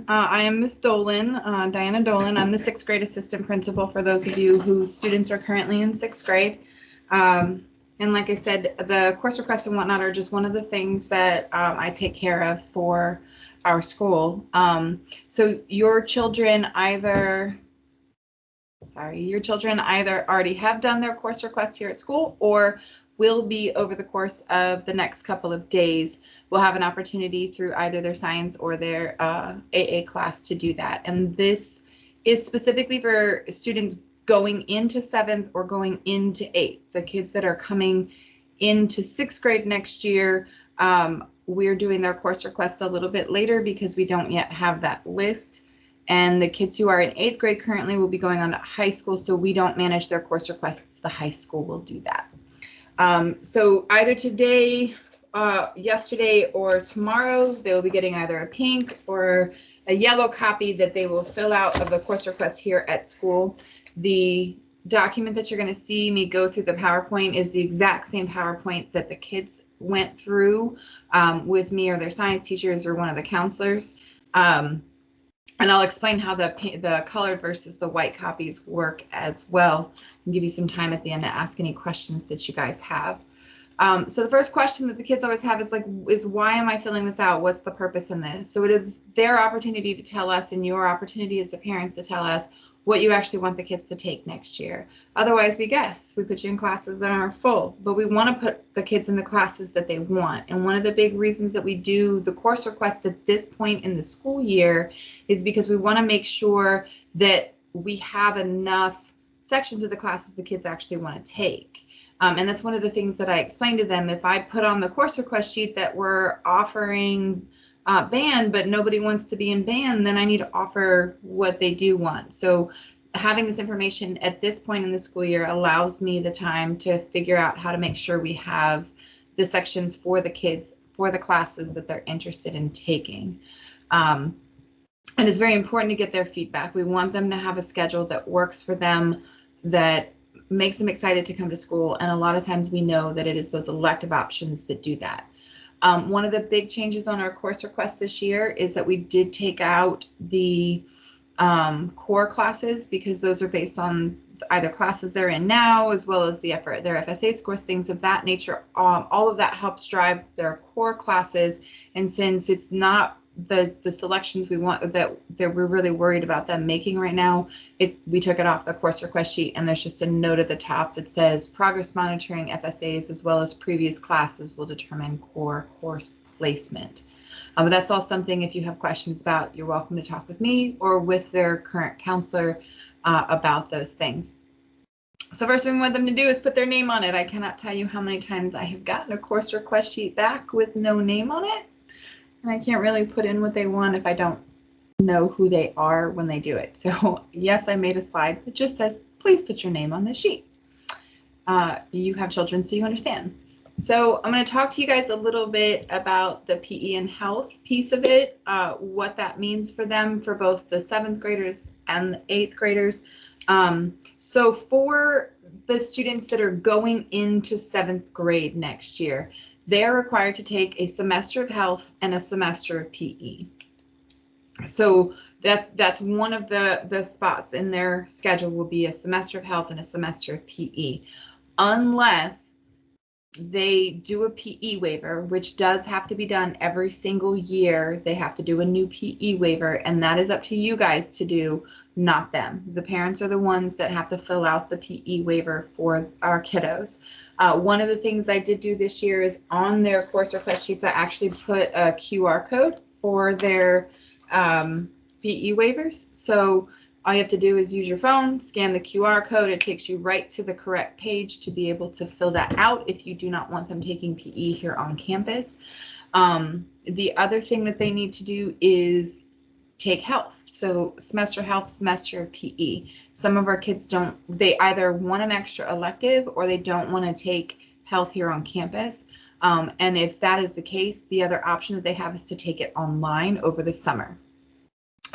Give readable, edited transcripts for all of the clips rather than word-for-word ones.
I am Miss Dolan, Diana Dolan. I'm the 6th grade assistant principal for those of you whose students are currently in 6th grade. And like I said, the course requests and whatnot are just one of the things that I take care of for our school. So your children either already have done their course request here at school or will be over the course of the next couple of days. We'll have an opportunity through either their science or their AA class to do that. And this is specifically for students going into 7th or going into 8th. The kids that are coming into 6th grade next year, we're doing their course requests a little bit later because we don't yet have that list. And the kids who are in 8th grade currently will be going on to high school, so we don't manage their course requests. The high school will do that. So either today, yesterday, or tomorrow, they will be getting either a pink or a yellow copy that they will fill out of the course request here at school. The document that you're going to see me go through the PowerPoint is the exact same PowerPoint that the kids went through with me or their science teachers or one of the counselors. And I'll explain how the colored versus the white copies work as well, and give you some time at the end to ask any questions that you guys have. So the first question that the kids always have is why am I filling this out? What's the purpose in this? So it is their opportunity to tell us, and your opportunity as the parents to tell us what you actually want the kids to take next year. Otherwise, we guess. We put you in classes that are full, but we want to put the kids in the classes that they want. And one of the big reasons that we do the course requests at this point in the school year is because we want to make sure that we have enough sections of the classes the kids actually want to take. And that's one of the things that I explained to them. If I put on the course request sheet that we're offering band, but nobody wants to be in band, then I need to offer what they do want. So having this information at this point in the school year allows me the time to figure out how to make sure we have the sections for the kids, for the classes that they're interested in taking. And it's very important to get their feedback. We want them to have a schedule that works for them, that makes them excited to come to school. And a lot of times we know that it is those elective options that do that. One of the big changes on our course request this year is that we did take out the core classes, because those are based on either classes they're in now, as well as their FSA scores, things of that nature. All of that helps drive their core classes. And since it's not the selections we want that we're really worried about them making right now, we took it off the course request sheet, and there's just a note at the top that says progress monitoring FSAs as well as previous classes will determine core course placement. But that's all something, if you have questions about, you're welcome to talk with me or with their current counselor about those things. So first thing we want them to do is put their name on it. I cannot tell you how many times I have gotten a course request sheet back with no name on it. And I can't really put in what they want if I don't know who they are when they do it. So yes, I made a slide that just says, please put your name on this sheet. You have children, so you understand. So I'm going to talk to you guys a little bit about the PE and health piece of it, what that means for them, for both the 7th graders and the 8th graders. So for the students that are going into 7th grade next year, they are required to take a semester of health and a semester of PE. So that's one of the spots in their schedule will be a semester of health and a semester of PE, unless they do a PE waiver, which does have to be done every single year. They have to do a new PE waiver, and that is up to you guys to do, not them. The parents are the ones that have to fill out the PE waiver for our kiddos. One of the things I did do this year is on their course request sheets, I actually put a QR code for their PE waivers. So all you have to do is use your phone, scan the QR code. It takes you right to the correct page to be able to fill that out if you do not want them taking PE here on campus. The other thing that they need to do is take health. So semester health, semester of PE. Some of our kids they either want an extra elective or they don't want to take health here on campus. And if that is the case, the other option that they have is to take it online over the summer.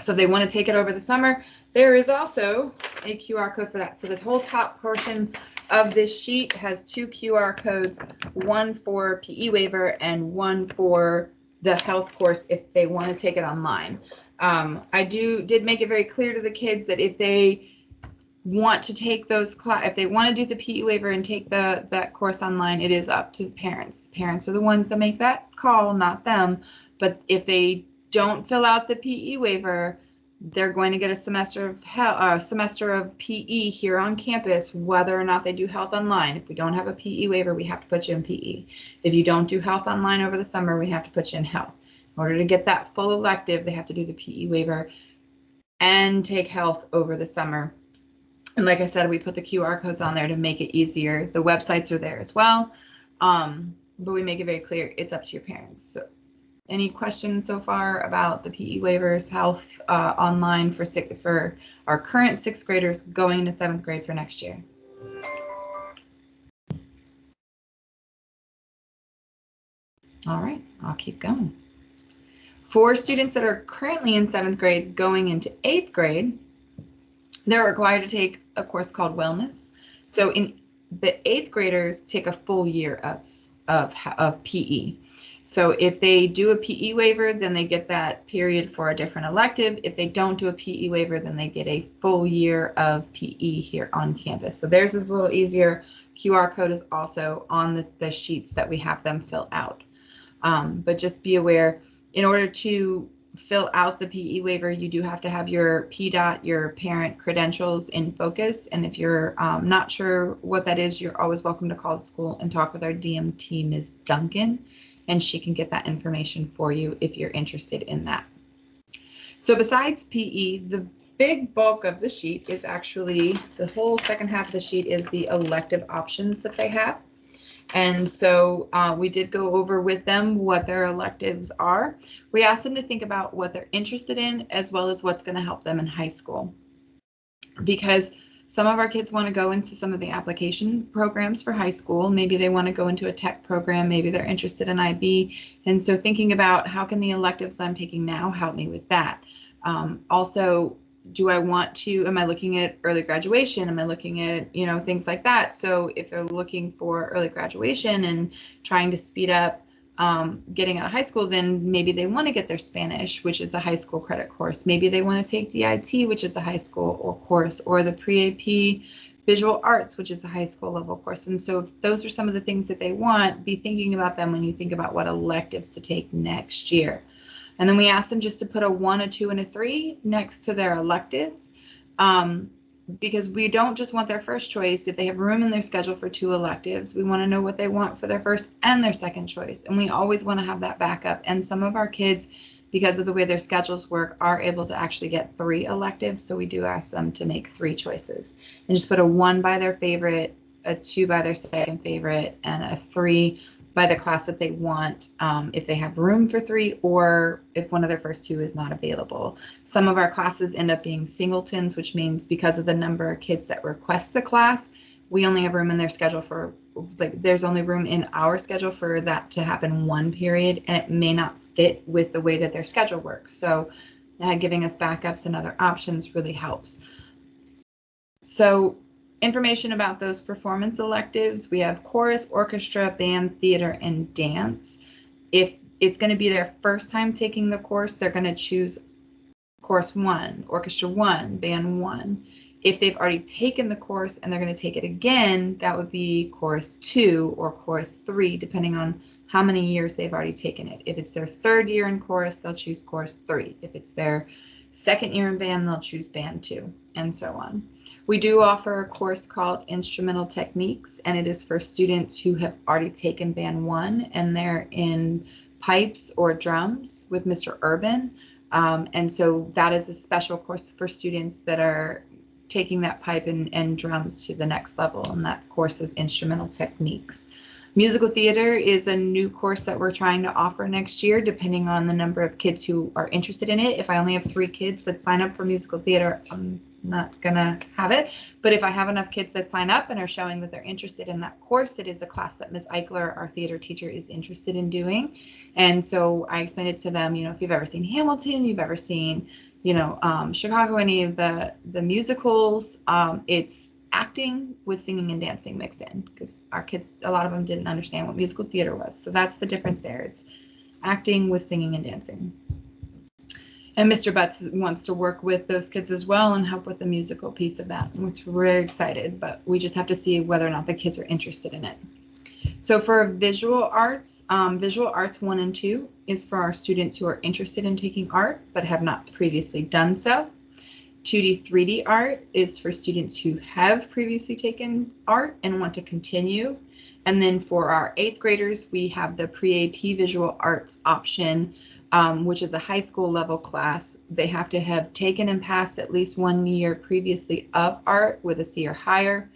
So if they want to take it over the summer, there is also a QR code for that. So this whole top portion of this sheet has 2 QR codes, one for PE waiver and one for the health course if they want to take it online. I did make it very clear to the kids that if they want to take those if they want to do the PE waiver and take that course online, it is up to the parents. The parents are the ones that make that call, not them. But if they don't fill out the PE waiver, they're going to get a semester of PE here on campus, whether or not they do health online. If we don't have a PE waiver, we have to put you in PE. If you don't do health online over the summer, we have to put you in health. In order to get that full elective, they have to do the PE waiver and take health over the summer. And like I said, we put the QR codes on there to make it easier. The websites are there as well. But we make it very clear it's up to your parents. So any questions so far about the PE waivers, health online for our current 6th graders going into 7th grade for next year? All right, I'll keep going. For students that are currently in 7th grade going into 8th grade, they're required to take a course called Wellness. So in the 8th graders take a full year of PE. So if they do a PE waiver, then they get that period for a different elective. If they don't do a PE waiver, then they get a full year of PE here on campus. So theirs is a little easier. QR code is also on the sheets that we have them fill out. But just be aware, in order to fill out the PE waiver, you do have to have your PDOT, your parent credentials in focus. And if you're not sure what that is, you're always welcome to call the school and talk with our DMT, Ms. Duncan, and she can get that information for you if you're interested in that. So besides PE, the big bulk of the sheet is actually, the whole second half of the sheet is the elective options that they have. And so we did go over with them what their electives are. We asked them to think about what they're interested in, as well as what's going to help them in high school. Because some of our kids want to go into some of the application programs for high school. Maybe they want to go into a tech program. Maybe they're interested in IB. And so thinking about how can the electives that I'm taking now help me with that? Also, am I looking at early graduation? Am I looking at, things like that? So if they're looking for early graduation and trying to speed up getting out of high school, then maybe they want to get their Spanish, which is a high school credit course. Maybe they want to take DIT, which is a high school course, or the pre-AP visual arts, which is a high school level course. And so if those are some of the things that they want, be thinking about them when you think about what electives to take next year. And then we asked them just to put a 1, a 2, and a 3 next to their electives, because we don't just want their first choice. If they have room in their schedule for 2 electives, we want to know what they want for their first and their second choice. And we always want to have that backup. And some of our kids, because of the way their schedules work, are able to actually get 3 electives. So we do ask them to make 3 choices and just put a 1 by their favorite, a 2 by their second favorite, and a 3 by the class that they want, if they have room for 3, or if one of their first 2 is not available. Some of our classes end up being singletons, which means because of the number of kids that request the class, we only have room in their schedule for, there's only room in our schedule for that to happen 1 period, and it may not fit with the way that their schedule works. So giving us backups and other options really helps. So information about those performance electives: we have chorus, orchestra, band, theater, and dance. If it's going to be their first time taking the course, they're going to choose course 1, orchestra 1, band 1. If they've already taken the course and they're going to take it again, that would be course 2 or course 3, depending on how many years they've already taken it. If it's their 3rd year in chorus, they'll choose course 3. If it's their 2nd year in band, they'll choose band 2, and so on. We do offer a course called Instrumental Techniques, and it is for students who have already taken band 1 and they're in pipes or drums with Mr. Urban. And so that is a special course for students that are taking that pipe and drums to the next level, and that course is Instrumental Techniques. Musical theater is a new course that we're trying to offer next year, depending on the number of kids who are interested in it. If I only have 3 kids that sign up for musical theater, I'm not gonna have it. But if I have enough kids that sign up and are showing that they're interested in that course, it is a class that Ms. Eichler, our theater teacher, is interested in doing. And so I explained it to them, if you've ever seen Hamilton, you've ever seen, Chicago, any of the musicals, it's acting with singing and dancing mixed in, because our kids, a lot of them didn't understand what musical theater was. So that's the difference there. It's acting, with singing and dancing. And Mr. Butts wants to work with those kids as well and help with the musical piece of that, which we're very excited, but we just have to see whether or not the kids are interested in it. So for visual arts 1 and 2 is for our students who are interested in taking art but have not previously done so. 2D, 3D art is for students who have previously taken art and want to continue. And then for our 8th graders, we have the pre-AP visual arts option, which is a high school level class. They have to have taken and passed at least 1 year previously of art with a C or higher.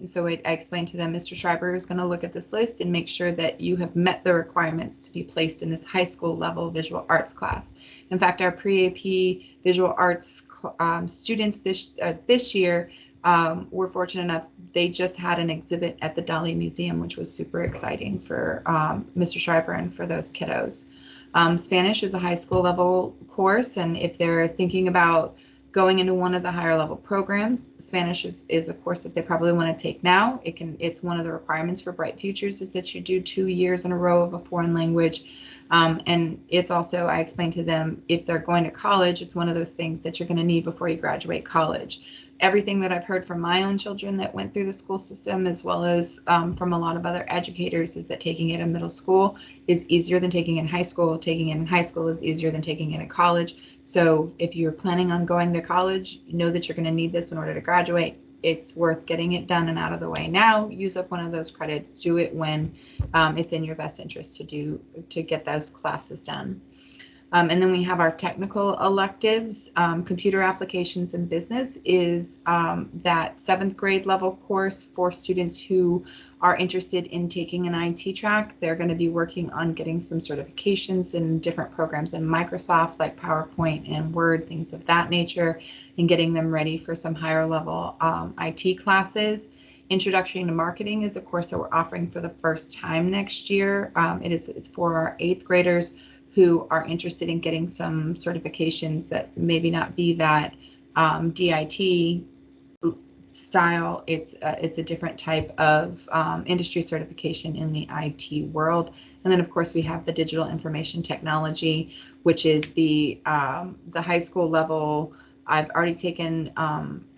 So I explained to them, Mr. Schreiber is going to look at this list and make sure that you have met the requirements to be placed in this high school level visual arts class. In fact, our pre-AP visual arts students this year were fortunate enough, they just had an exhibit at the Dali Museum, which was super exciting for Mr. Schreiber and for those kiddos. Spanish is a high school level course, and if they're thinking about going into one of the higher level programs, Spanish is a course that they probably want to take now. It's one of the requirements for Bright Futures is that you do 2 years in a row of a foreign language. And it's also, I explained to them, if they're going to college, it's one of those things that you're going to need before you graduate college. Everything that I've heard from my own children that went through the school system, as well as from a lot of other educators, is that taking it in middle school is easier than taking it in high school. Taking it in high school is easier than taking it in college. So if you're planning on going to college, know that you're going to need this in order to graduate. It's worth getting it done and out of the way now. Use up one of those credits. Do it when it's in your best interest to get those classes done. And then we have our technical electives. Computer applications and business is that 7th grade level course for students who are interested in taking an IT track. They're going to be working on getting some certifications in different programs in Microsoft, like PowerPoint and Word, things of that nature, and getting them ready for some higher level IT classes. Introduction to Marketing is a course that we're offering for the first time next year. It's for our 8th graders who are interested in getting some certifications that maybe not be that DIT style. It's a different type of industry certification in the IT world. And then of course we have the digital information technology, which is the high school level. I've already taken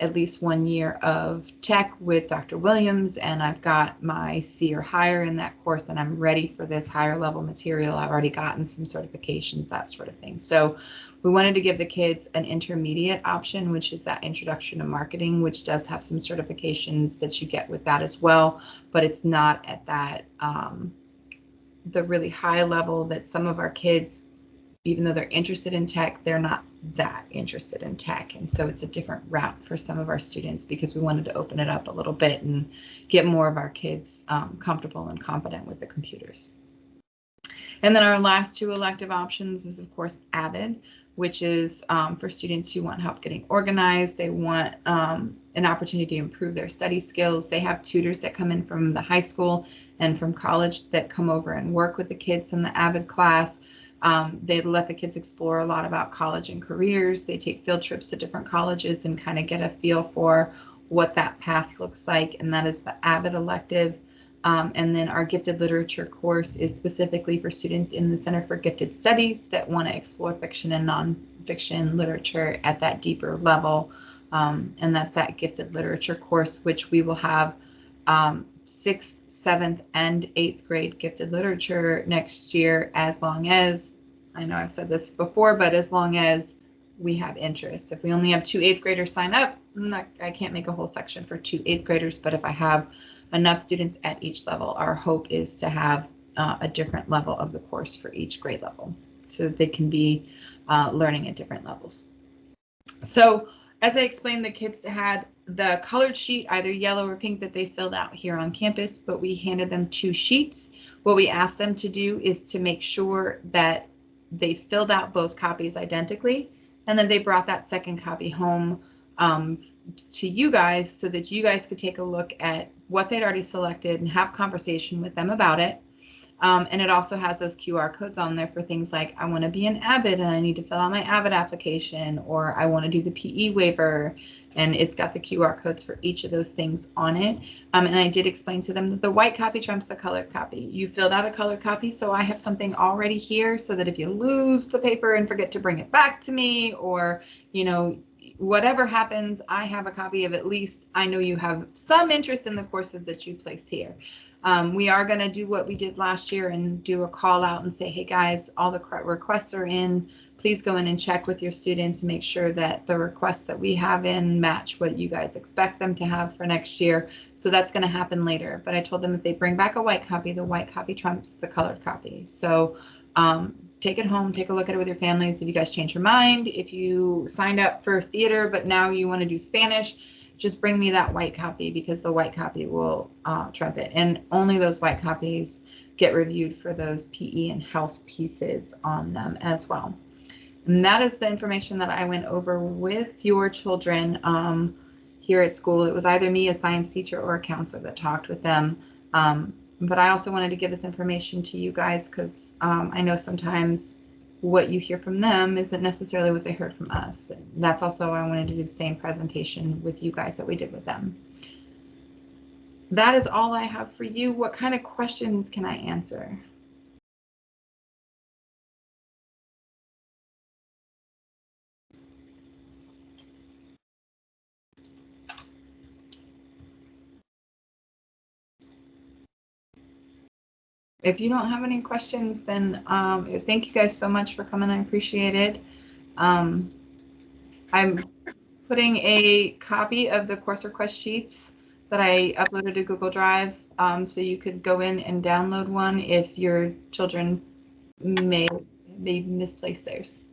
at least 1 year of tech with Dr. Williams, and I've got my C or higher in that course, and I'm ready for this higher level material. I've already gotten some certifications, that sort of thing. So we wanted to give the kids an intermediate option, which is that Introduction to Marketing, which does have some certifications that you get with that as well, but it's not at that the really high level that some of our kids, even though they're interested in tech, they're not that interested in tech. And so it's a different route for some of our students because we wanted to open it up a little bit and get more of our kids comfortable and competent with the computers. And then our last 2 elective options is, of course, Avid, which is for students who want help getting organized. They want an opportunity to improve their study skills. They have tutors that come in from the high school and from college that come over and work with the kids in the Avid class. They let the kids explore a lot about college and careers. They take field trips to different colleges and kind of get a feel for what that path looks like. And that is the Avid elective. And then our gifted literature course is specifically for students in the Center for Gifted Studies that want to explore fiction and nonfiction literature at that deeper level. And that's that gifted literature course, which we will have 6th, 7th, and 8th grade gifted literature next year, as long as, I know I've said this before, but as long as we have interest. If we only have 2 8th graders sign up, I can't make a whole section for 2 8th graders, but if I have enough students at each level, our hope is to have a different level of the course for each grade level so that they can be learning at different levels. So as I explained, the kids had the colored sheet, either yellow or pink, that they filled out here on campus, but we handed them 2 sheets. What we asked them to do is to make sure that they filled out both copies identically, and then they brought that second copy home to you guys so that you guys could take a look at what they'd already selected and have conversation with them about it. And it also has those QR codes on there for things like I want to be an Avid and I need to fill out my Avid application, or I want to do the PE waiver. And it's got the QR codes for each of those things on it. And I did explain to them that the white copy trumps the colored copy. You filled out a colored copy, so I have something already here so that if you lose the paper and forget to bring it back to me, or, you know, whatever happens, I have a copy of at least, I know you have some interest in the courses that you place here. We are going to do what we did last year and do a call out and say, hey guys, all the requests are in. Please go in and check with your students and make sure that the requests that we have in match what you guys expect them to have for next year. So that's going to happen later. But I told them if they bring back a white copy, the white copy trumps the colored copy. So take it home, take a look at it with your families. If you guys change your mind, if you signed up for theater, but now you want to do Spanish, just bring me that white copy, because the white copy will trump it. And only those white copies get reviewed for those PE and health pieces on them as well. And that is the information that I went over with your children here at school. It was either me, a science teacher, or a counselor that talked with them. But I also wanted to give this information to you guys because I know sometimes what you hear from them isn't necessarily what they heard from us. And that's also why I wanted to do the same presentation with you guys that we did with them. That is all I have for you. What kind of questions can I answer? If you don't have any questions, then thank you guys so much for coming. I appreciate it. I'm putting a copy of the course request sheets that I uploaded to Google Drive, so you could go in and download one if your children may misplace theirs.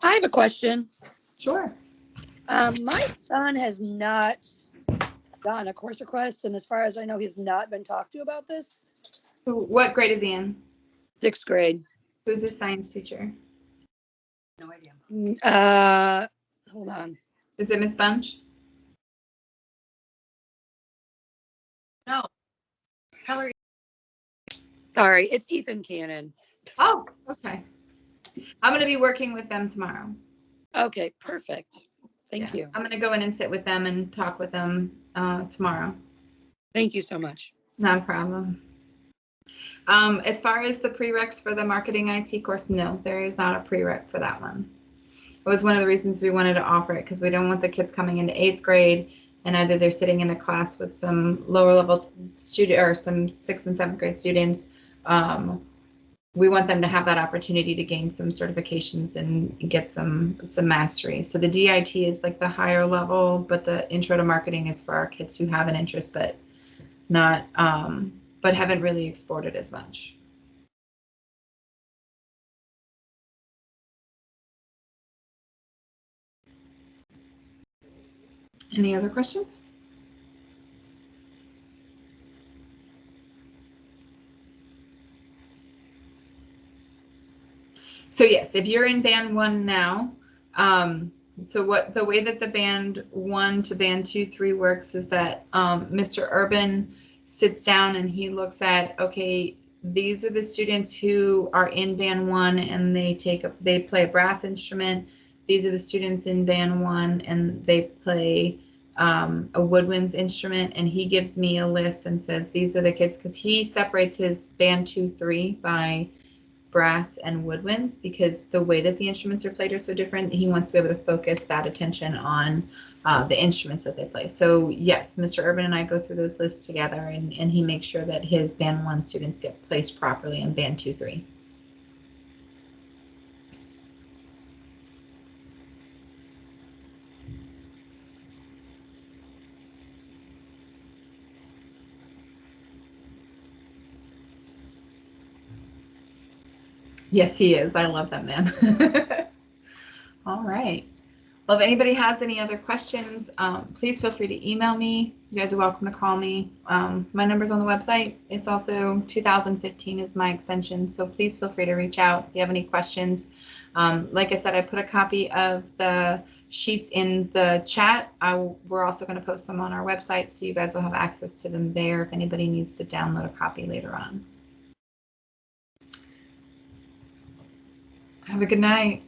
I have a question. Sure. My son has not gotten a course request, and as far as I know, he's not been talked to about this. What grade is he in? 6th grade. Who's his science teacher? No idea. Hold on. Is it Miss Bunch? No. Hillary. Sorry, it's Ethan Cannon. Oh, okay. I'm going to be working with them tomorrow. Okay, perfect. Thank you. I'm going to go in and sit with them and talk with them tomorrow. Thank you so much. Not a problem. As far as the prereqs for the marketing IT course, no, there is not a prereq for that one. It was one of the reasons we wanted to offer it, because we don't want the kids coming into 8th grade and either they're sitting in a class with some lower level student or some 6th and 7th grade students. We want them to have that opportunity to gain some certifications and get some mastery. So the DIT is like the higher level, but the intro to marketing is for our kids who have an interest but not but haven't really explored it as much. Any other questions? So yes, if you're in band 1 now, so the way that the band 1 to band 2, 3 works is that Mr. Urban sits down and he looks at, okay, these are the students who are in band 1 and they play a brass instrument. These are the students in band 1 and they play a woodwinds instrument, and he gives me a list and says these are the kids, because he separates his band 2, 3 by brass and woodwinds, because the way that the instruments are played are so different. He wants to be able to focus that attention on the instruments that they play. So yes, Mr. Urban and I go through those lists together, and he makes sure that his band 1 students get placed properly in band 2, 3. Yes, he is. I love that man. All right. Well, if anybody has any other questions, please feel free to email me. You guys are welcome to call me. My number's on the website. It's also 2015 is my extension, so please feel free to reach out if you have any questions. Like I said, I put a copy of the sheets in the chat. We're also going to post them on our website, so you guys will have access to them there if anybody needs to download a copy later on. Have a good night.